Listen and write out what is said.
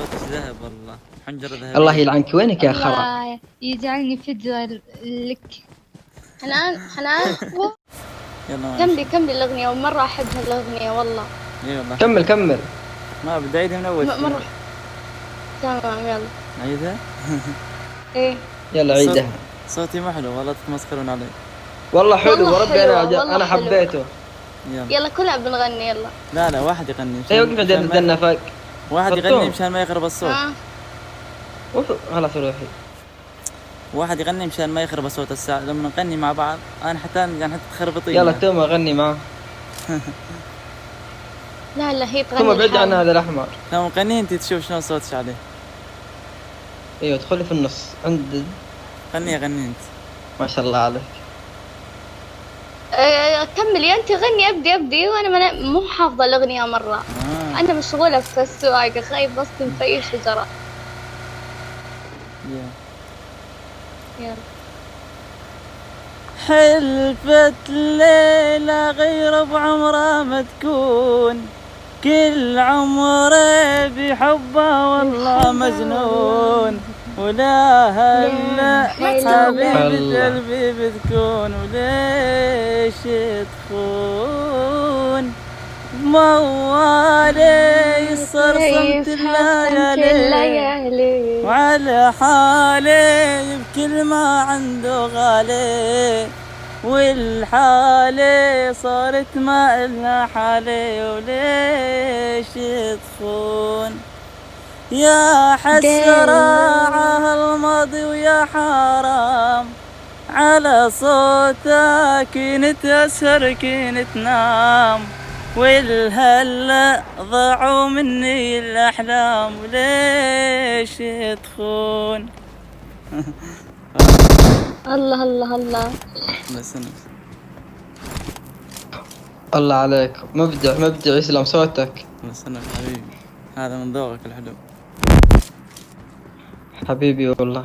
صوتك ذهب والله، حنجرة ذهبية. الله يلعنك، وينك يا خرا؟ الله يجعلني فدوة لك. حنان حنان يلا كملي الأغنية، ومرة أحبها الأغنية والله. اي والله. كمل. ما بدي اعيدها من اول شيء. مرة تمام يلا. عيدها. إيه يلا عيدها. صوتي ما حلو والله، تتمسخرون علي. والله حلو والله وربي، حلوة، انا والله انا حلوة. حبيته. يلا كلنا بنغني يلا. لا واحد يغني ايوه وقف عندنا فوق. واحد يغني مشان ما يخرب الصوت. خلاص روحي. واحد يغني مشان ما يخرب الصوت. الساعة لما نغني مع بعض انا يعني حتى تخربطيني. يلا توما غني معاه. لا هي تغني. توما بعد عن هذا الاحمر. لما نغني انت تشوف شلون صوتك عليه. ايوه ادخلي في النص عند. غني انت. ما شاء الله عليك. كملي انت غني. ابدي وانا مو حافظه الاغنيه مره. انا مشغوله في السواقه، خايف اصطم في اي شجره. يلا. حلفت ليلة غير بعمره ما تكون، كل عمره بحبه والله مجنون، ولا هلا حبيبة قلبي بتكون، وليش تخون موالي صرصمت الليالي، وعلى حالي بكل ما عنده غالي، والحالي صارت ما إلها حالي، وليش تخون يا حسرة الماضي، ويا حرام على صوتك كنت أسهر كنت نام، والهلا ضاعوا مني الأحلام، وليش تخون. الله بس الله عليك، مبدع يسلم صوتك. بس حبيبي، هذا من ذوقك الحلو حبيبي والله.